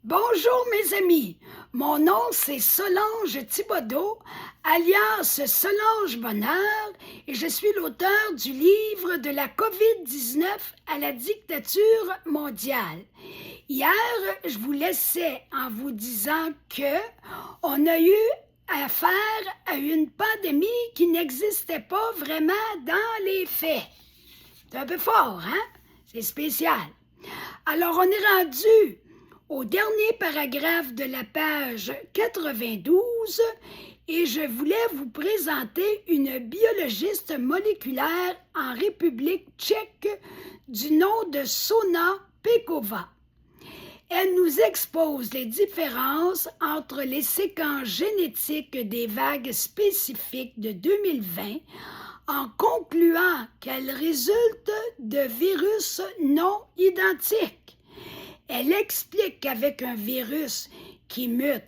Bonjour mes amis, mon nom c'est Solange Thibodeau, alias Solange Bonheur, et je suis l'auteur du livre de la COVID-19 à la dictature mondiale. Hier, je vous laissais en vous disant que on a eu affaire à une pandémie qui n'existait pas vraiment dans les faits. C'est un peu fort, hein? C'est spécial. Alors, on est rendu au dernier paragraphe de la page 92 et je voulais vous présenter une biologiste moléculaire en République tchèque du nom de Sona Pekova. Elle nous expose les différences entre les séquences génétiques des vagues spécifiques de 2020 en concluant qu'elles résultent de virus non identiques. Elle explique qu'avec un virus qui mute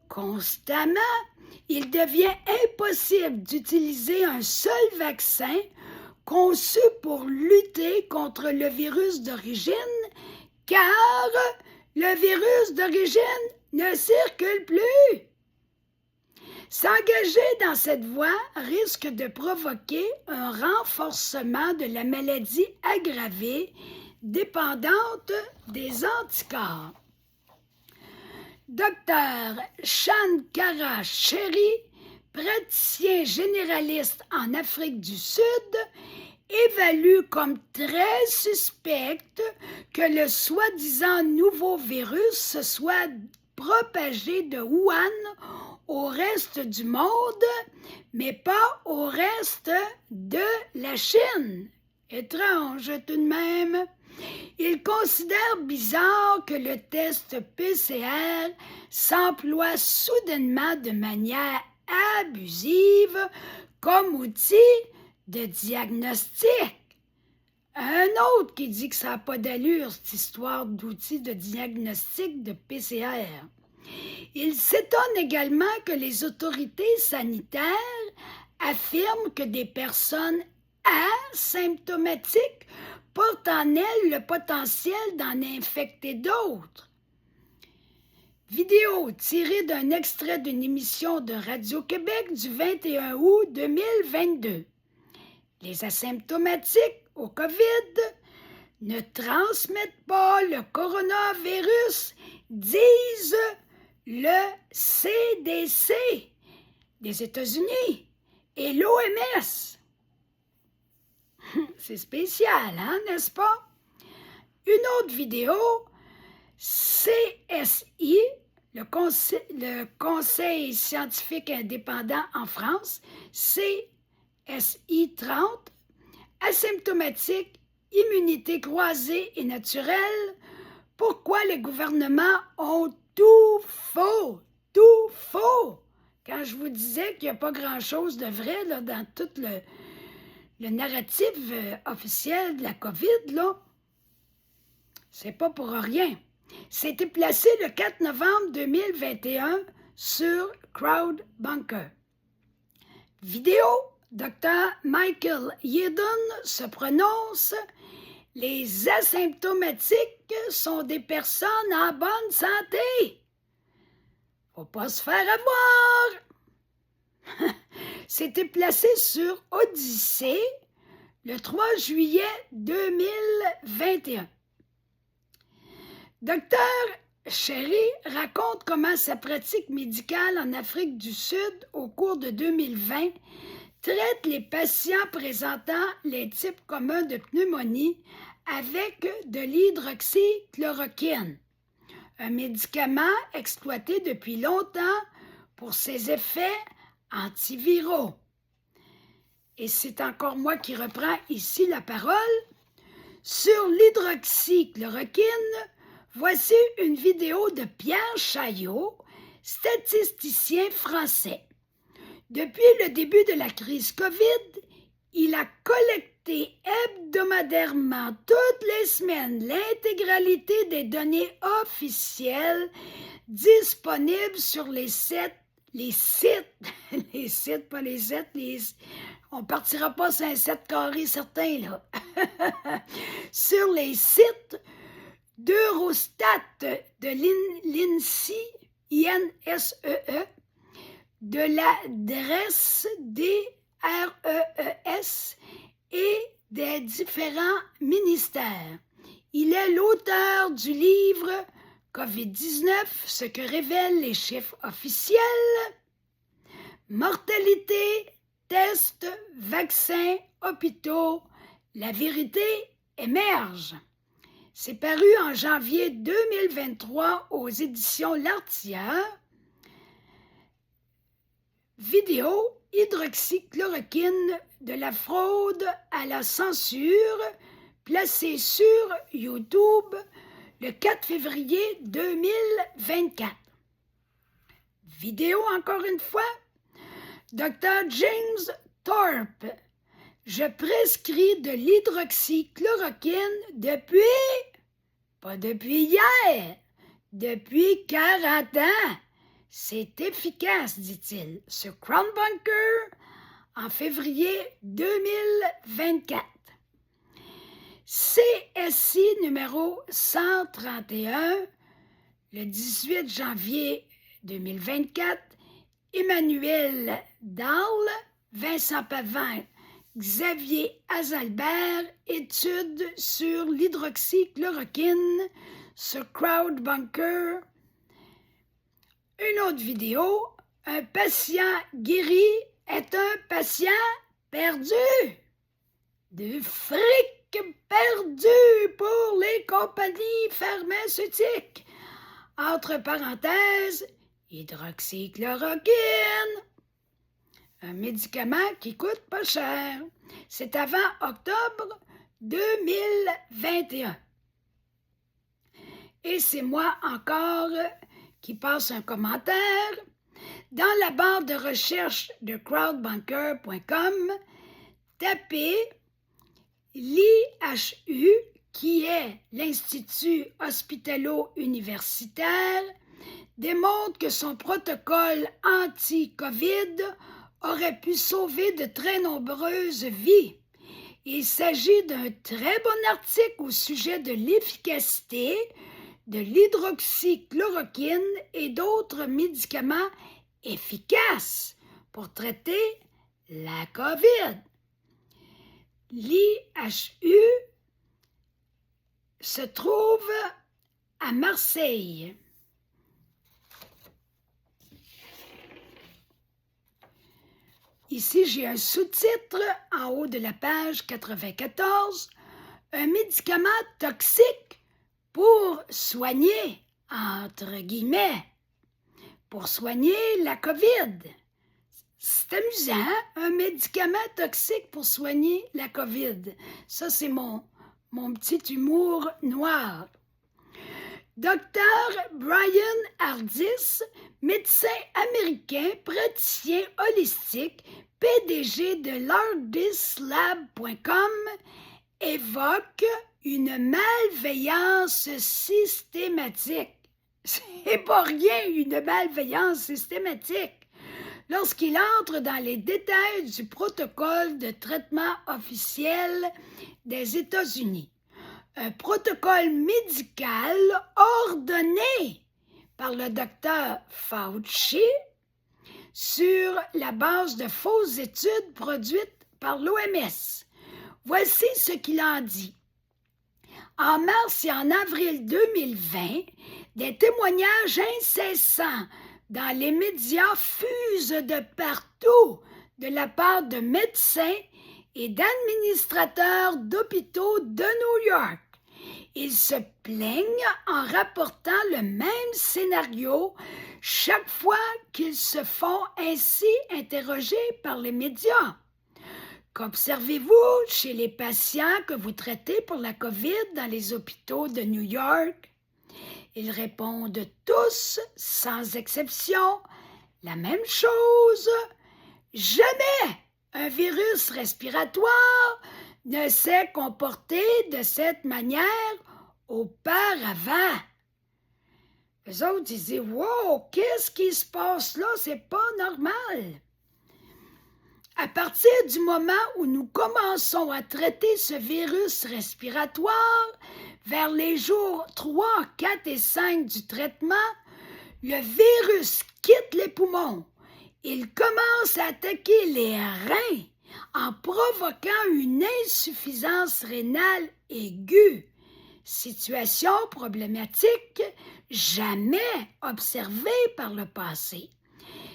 constamment, il devient impossible d'utiliser un seul vaccin conçu pour lutter contre le virus d'origine, car le virus d'origine ne circule plus. S'engager dans cette voie risque de provoquer un renforcement de la maladie aggravée dépendante des anticorps. Dr Shankara Cherry, praticien généraliste en Afrique du Sud, évalue comme très suspect que le soi-disant nouveau virus se soit propagé de Wuhan au reste du monde, mais pas au reste de la Chine. Étrange tout de même. Il considère bizarre que le test PCR s'emploie soudainement de manière abusive comme outil de diagnostic. Un autre qui dit que ça n'a pas d'allure, cette histoire d'outils de diagnostic de PCR. Il s'étonne également que les autorités sanitaires affirment que des personnes asymptomatiques portent en elles le potentiel d'en infecter d'autres. Vidéo tirée d'un extrait d'une émission de Radio-Québec du 21 août 2022. Les asymptomatiques au COVID ne transmettent pas le coronavirus, disent le CDC des États-Unis et l'OMS. C'est spécial, hein, n'est-ce pas? Une autre vidéo, CSI, le Conseil scientifique indépendant en France, CSI 30, asymptomatique, immunité croisée et naturelle, pourquoi les gouvernements ont tout faux, tout faux. Quand je vous disais qu'il n'y a pas grand-chose de vrai là, dans tout le narratif officiel de la COVID, là, c'est pas pour rien. C'était placé le 4 novembre 2021 sur CrowdBunker. Vidéo, Dr. Michael Yeadon se prononce « Les asymptomatiques sont des personnes en bonne santé. Faut pas se faire avoir. » C'était placé sur Odyssée le 3 juillet 2021. Dr. Cherry raconte comment sa pratique médicale en Afrique du Sud au cours de 2020 traite les patients présentant les types communs de pneumonie avec de l'hydroxychloroquine, un médicament exploité depuis longtemps pour ses effets antiviraux. Et c'est encore moi qui reprends ici la parole. Sur l'hydroxychloroquine, voici une vidéo de Pierre Chaillot, statisticien français. Depuis le début de la crise COVID, il a collecté hebdomadairement toutes les semaines l'intégralité des données officielles disponibles sur on partira pas sur un 7 carré certain, là. Sur les sites d'Eurostat, de l'INSEE, INSEE, de la DRES, DREES, et des différents ministères. Il est l'auteur du livre COVID-19, ce que révèlent les chiffres officiels, mortalité, tests, vaccins, hôpitaux, la vérité émerge. C'est paru en janvier 2023 aux éditions L'Artilleur. Vidéo hydroxychloroquine de la fraude à la censure, placée sur YouTube le 4 février 2024. Vidéo encore une fois. Dr. James Thorpe. Je prescris de l'hydroxychloroquine pas depuis hier, depuis 40 ans. C'est efficace, dit-il, sur Crown Bunker en février 2024. CSI numéro 131, le 18 janvier 2024, Emmanuel Dahl, Vincent Pavin, Xavier Azalbert, étude sur l'hydroxychloroquine sur CrowdBunker. Une autre vidéo, un patient guéri est un patient perdu. Du fric perdu pour les compagnies pharmaceutiques. Entre parenthèses, hydroxychloroquine. Un médicament qui coûte pas cher. C'est avant octobre 2021. Et c'est moi encore qui passe un commentaire. Dans la barre de recherche de crowdbunker.com, tapez l'IHU, qui est l'Institut hospitalo-universitaire, démontre que son protocole anti-COVID aurait pu sauver de très nombreuses vies. Il s'agit d'un très bon article au sujet de l'efficacité de l'hydroxychloroquine et d'autres médicaments efficaces pour traiter la COVID. L'IHU se trouve à Marseille. Ici, j'ai un sous-titre en haut de la page 94, un médicament toxique pour soigner, entre guillemets, pour soigner la COVID. C'est amusant, hein? Un médicament toxique pour soigner la COVID. Ça, c'est mon petit humour noir. Docteur Brian Hardis, médecin américain, praticien holistique, PDG de lardislab.com, évoque une malveillance systématique. C'est pas rien, une malveillance systématique. Lorsqu'il entre dans les détails du protocole de traitement officiel des États-Unis, un protocole médical ordonné par le docteur Fauci sur la base de fausses études produites par l'OMS. Voici ce qu'il en dit. En mars et en avril 2020, des témoignages incessants dans les médias fusent de partout de la part de médecins et d'administrateurs d'hôpitaux de New York. Ils se plaignent en rapportant le même scénario chaque fois qu'ils se font ainsi interroger par les médias. Qu'observez-vous chez les patients que vous traitez pour la COVID dans les hôpitaux de New York? Ils répondent tous, sans exception, la même chose. Jamais un virus respiratoire ne s'est comporté de cette manière auparavant. Les autres disaient « Wow, qu'est-ce qui se passe là? C'est pas normal! » À partir du moment où nous commençons à traiter ce virus respiratoire, vers les jours 3, 4 et 5 du traitement, le virus quitte les poumons. Il commence à attaquer les reins en provoquant une insuffisance rénale aiguë. Situation problématique jamais observée par le passé.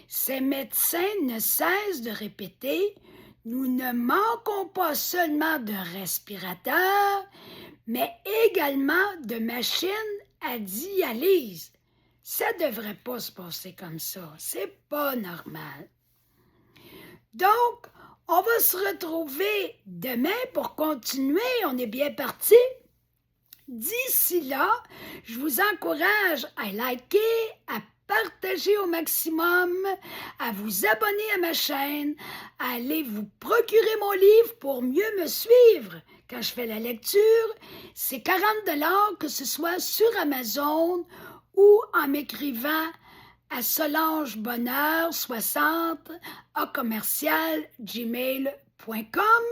Ces médecins ne cessent de répéter « Nous ne manquons pas seulement de respirateurs, mais également de machines à dialyse. » Ça ne devrait pas se passer comme ça. C'est pas normal. Donc, on va se retrouver demain pour continuer. On est bien parti. D'ici là, je vous encourage à liker, à partager au maximum, à vous abonner à ma chaîne, à aller vous procurer mon livre pour mieux me suivre. Quand je fais la lecture, c'est 40 $, que ce soit sur Amazon ou en m'écrivant à solangebonheur60@gmail.com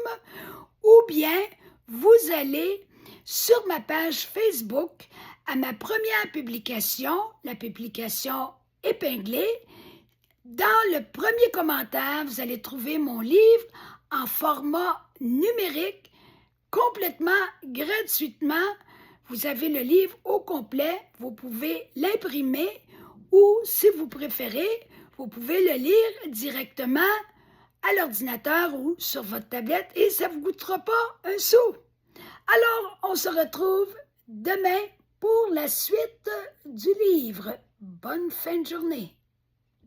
ou bien vous allez sur ma page Facebook à ma première publication, la publication épinglée. Dans le premier commentaire, vous allez trouver mon livre en format numérique complètement gratuitement. Vous avez le livre au complet, vous pouvez l'imprimer ou, si vous préférez, vous pouvez le lire directement à l'ordinateur ou sur votre tablette et ça ne vous coûtera pas un sou. Alors, on se retrouve demain pour la suite du livre. Bonne fin de journée.